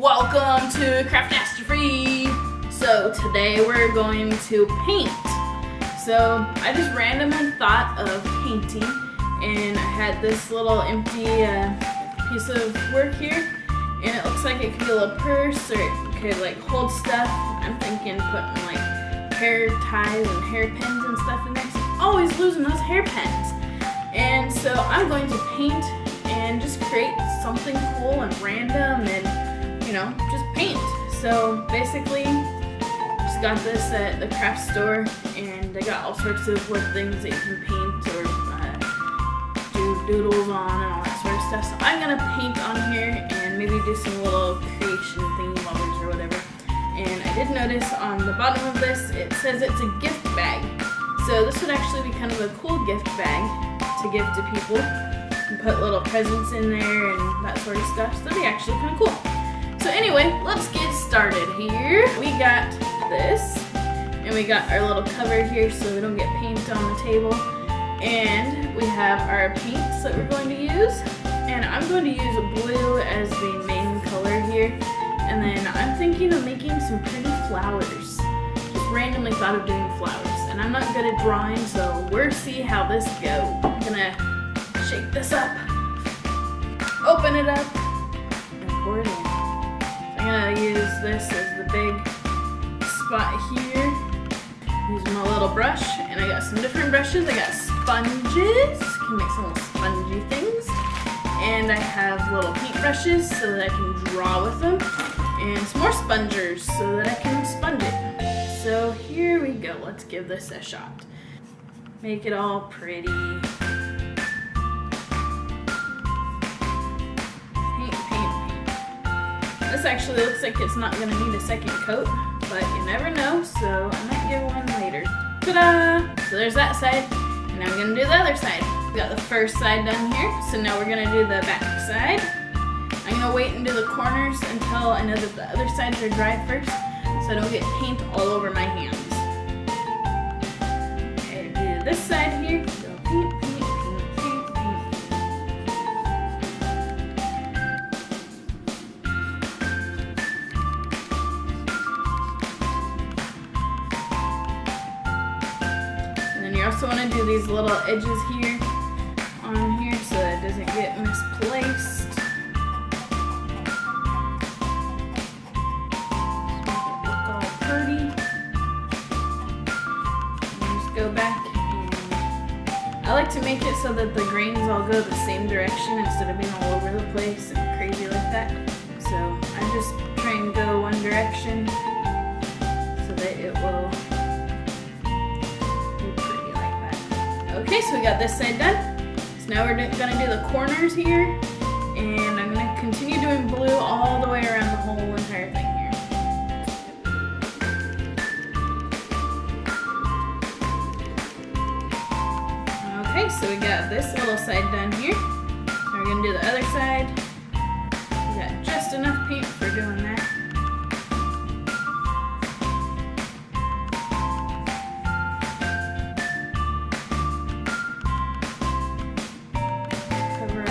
Welcome to Craftmaster-Free. So today we're going to paint. So I just randomly thought of painting, and I had this little empty piece of work here, and it looks like it could be a little purse, or it could like hold stuff. I'm thinking putting like hair ties and hairpins and stuff in there. So I'm always losing those hairpins, and so I'm going to paint and just create something cool and random and, you know, just paint. So basically, just got this at the craft store, and they got all sorts of wood things that you can paint or do doodles on and all that sort of stuff. So I'm gonna paint on here and maybe do some little creation thingy bobbles or whatever. And I did notice on the bottom of this, it says it's a gift bag. So this would actually be kind of a cool gift bag to give to people. And put little presents in there and that sort of stuff. So that'd be actually kind of cool. So anyway, let's get started here. We got this, and we got our little cover here so we don't get paint on the table. And we have our paints that we're going to use. And I'm going to use blue as the main color here. And then I'm thinking of making some pretty flowers. Just randomly thought of doing flowers. And I'm not good at drawing, so we'll see how this goes. I'm gonna shake this up, open it up, and pour it in. So I'm gonna use this as the big spot here. Use my little brush, and I got some different brushes. I got sponges, can make some little spongy things, and I have little paint brushes so that I can draw with them, and some more spongers so that I can sponge it. So here we go. Let's give this a shot. Make it all pretty. This actually looks like it's not going to need a second coat, but you never know, so I might give one later. Ta-da! So there's that side, and now I'm going to do the other side. We got the first side done here, so now we're going to do the back side. I'm going to wait and do the corners until I know that the other sides are dry first, so I don't get paint all over my hands. Okay, do this side here. Go paint, paint, paint, paint, paint. You also want to do these little edges here on here so that it doesn't get misplaced. Make it look all pretty. And just go back, and I like to make it so that the grains all go the same direction instead of being all over the place and crazy like that. So I just try and go one direction so that it will. Okay, so we got this side done. So now we're gonna do the corners here, and I'm gonna continue doing blue all the way around the whole entire thing here. Okay, so we got this little side done here. Now we're gonna do the other side. We got just enough paint for doing that.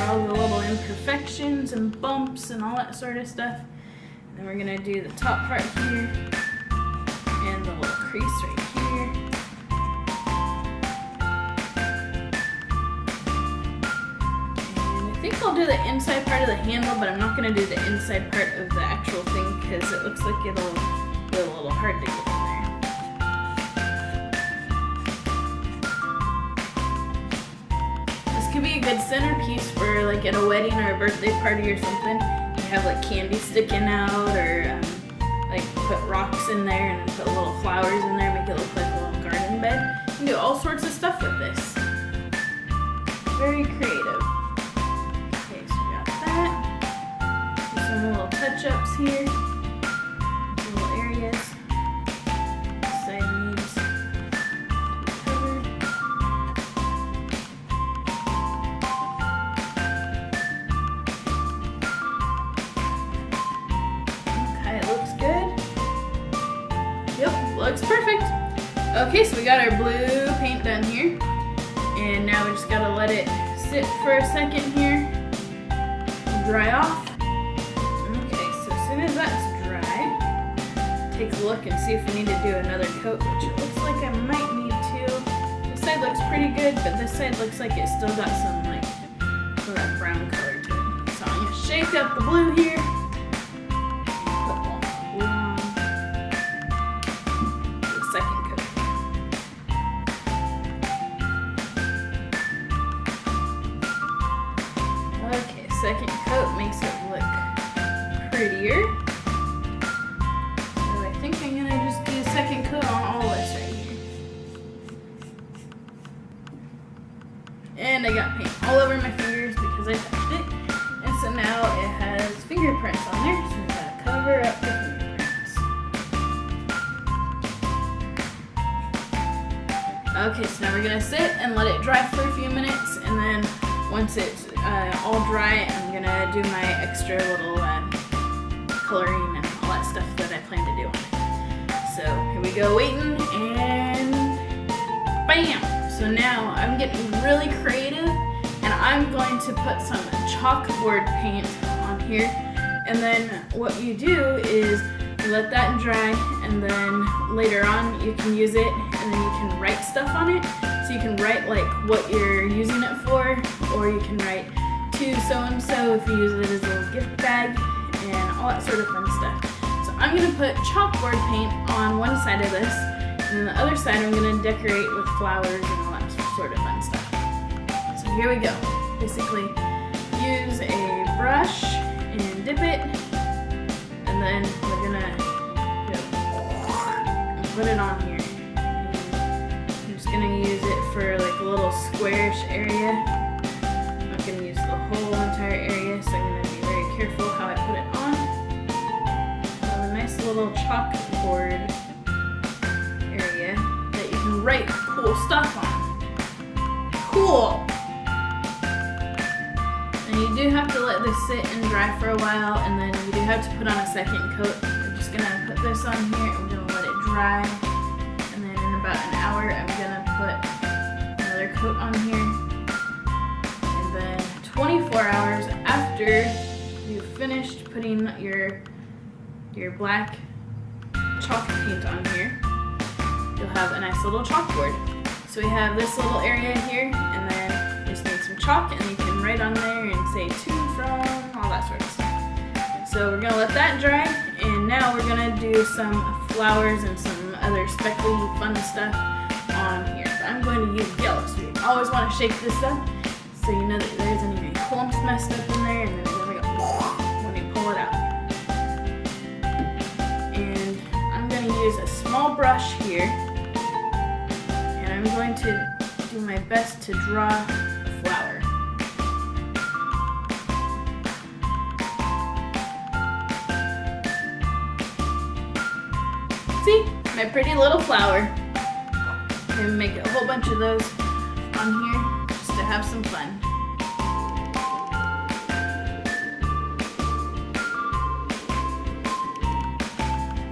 All the little imperfections and bumps and all that sort of stuff. And then we're gonna do the top part here and the little crease right here. And I think I'll do the inside part of the handle, but I'm not gonna do the inside part of the actual thing because it looks like it'll be a little hard to get in there. Could be a good centerpiece for like at a wedding or a birthday party or something. You have like candy sticking out, or like put rocks in there and put little flowers in there, make it look like a little garden bed. You can do all sorts of stuff with this. Very creative. Okay, so we got that. Some little touch-ups here. Little areas. Side needs covered. Looks perfect. Okay, so we got our blue paint done here, and now we just gotta let it sit for a second here, dry off. Okay, so as soon as that take a look and see if we need to do another coat, which it looks like I might need to. This side looks pretty good, but this side looks like it still got some like some of that brown color to it. So I'm gonna shake up the blue here. Put one blue on. Do the second coat. Okay, second coat makes it look prettier. So I think I'm gonna just do a second coat on all this right here. And I got paint all over my fingers because I touched it. And so now it has fingerprints on there, so we gotta cover up the fingerprints. Okay, so now we're gonna sit and let it dry for a few minutes, and then once it's all dry, I'm gonna do my extra little coloring and all that stuff that I plan to do on it. So here we go, waiting, and bam! So now I'm getting really creative, and I'm going to put some chalkboard paint on here. And then what you do is you let that dry, and then later on you can use it, and then you can write stuff on it. So you can write like what you're using it for, or you can write to so-and-so if you use it as a little gift bag, and all that sort of fun stuff. So I'm gonna put chalkboard paint on one side of this, and then the other side I'm gonna decorate with flowers and all that sort of fun stuff. So here we go. Basically, use a brush and dip it, and then we're gonna put it on here. I'm just gonna use it for like a little squarish area. I'm not gonna use the whole entire area, so I'm gonna be very careful how I put it on. So a nice little chalkboard area that you can write cool stuff on. Cool! And you do have to let this sit and dry for a while, and then you do have to put on a second coat. We're just gonna put this on here, and we're gonna let it dry. And then in about an hour, I'm gonna put another coat on here. And then 24 hours after you've finished putting your black chalk paint on here, you'll have a nice little chalkboard. So we have this little area here, and then you just need some chalk, and you can write on there and say to, from, all that sort of stuff. So we're gonna let that dry, and now we're gonna do some flowers and some other speckly fun stuff on here. But I'm going to use yellow, so you always want to shake this up so you know that there isn't any clumps messed up in there, and then it doesn't go when you pull it out. And I'm going to use a small brush here, and I'm going to do my best to draw a flower. See? My pretty little flower. I'm going to make a whole bunch of those on here just to have some fun.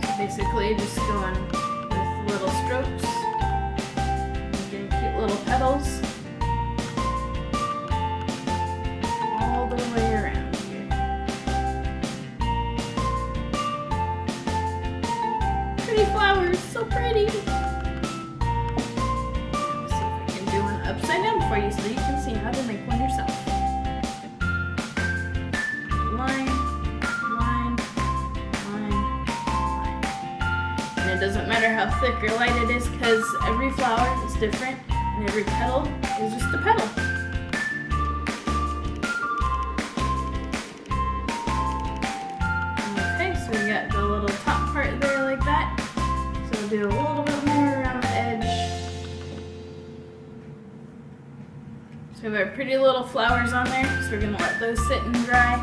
So basically just going with little strokes, getting cute little petals all the way around here. Pretty flowers, so pretty. Upside down for you so you can see how to make one yourself. Line, line, line, line. And it doesn't matter how thick or light it is, because every flower is different and every petal is just a petal. Okay, so we got the little top part there like that. So we'll do a little bit more around the edge. So we have our pretty little flowers on there, so we're going to let those sit and dry.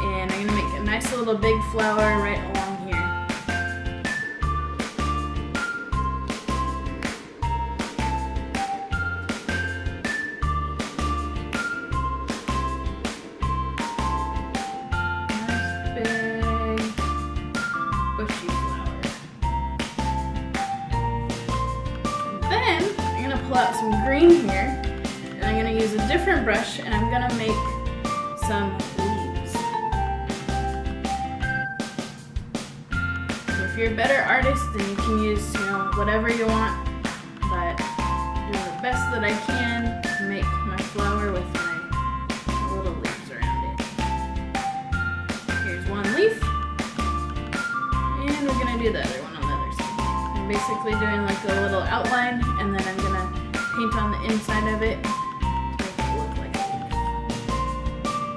And I'm going to make a nice little big flower right along here. Nice big bushy flower. And then I'm going to pull out some green here. I'm going to use a different brush, and I'm going to make some leaves. you're a better artist, then you can use, whatever you want. But I'm doing the best that I can to make my flower with my little leaves around it. Here's one leaf. And we're gonna do the other one on the other side. I'm basically doing like a little outline, and then I'm gonna paint on the inside of it to make it look like a leaf.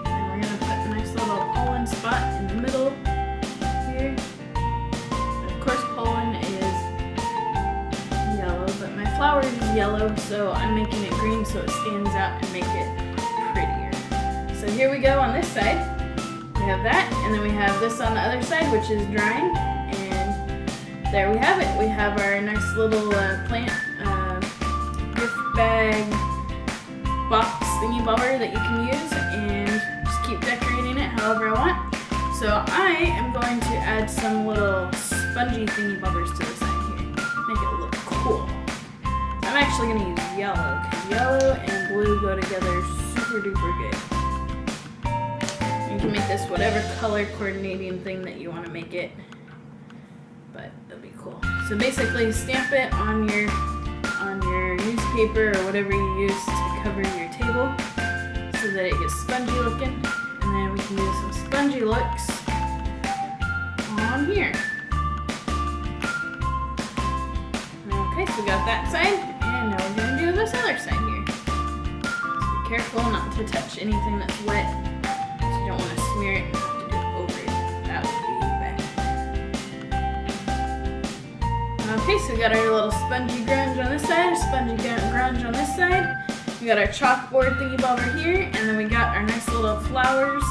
And we're gonna put a nice little pollen spot in the middle here. And of course, pollen is yellow, but my flower is yellow, so I'm making it green so it stands out and make it prettier. So here we go on this side. We have that, and then we have this on the other side, which is drying. There we have it. We have our nice little plant gift bag box thingy bobber that you can use, and just keep decorating it however I want. So I am going to add some little spongy thingy bobbers to the side here. Make it look cool. I'm actually going to use yellow, because yellow and blue go together super duper good. You can make this whatever color coordinating thing that you want to make it. But it'll be cool. So basically stamp it on your newspaper or whatever you use to cover your table so that it gets spongy looking. And then we can do some spongy looks on here. Okay, so we got that side, and now we're going to do this other side here. So be careful not to touch anything that's wet, so you don't want to smear it and have to do it over it. That would be bad. Okay, so we got our little spongy grunge on this side, spongy grunge on this side. We got our chalkboard thingy bobber here, and then we got our nice little flowers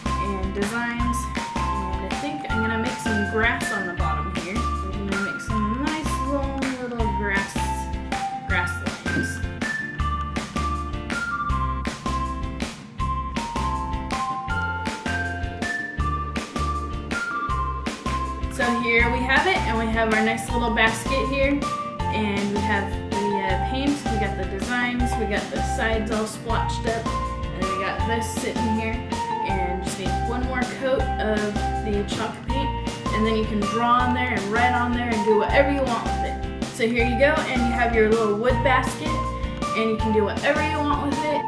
and designs. And I think I'm gonna make some grass on the bottom here. We're gonna make some nice long little grass lines. So here we have it, and we have our nice little basket here, and we have the paint, we got the designs, we got the sides all splotched up, and then we got this sitting here, and just need one more coat of the chalk paint, and then you can draw on there and write on there and do whatever you want with it. So here you go, and you have your little wood basket, and you can do whatever you want with it.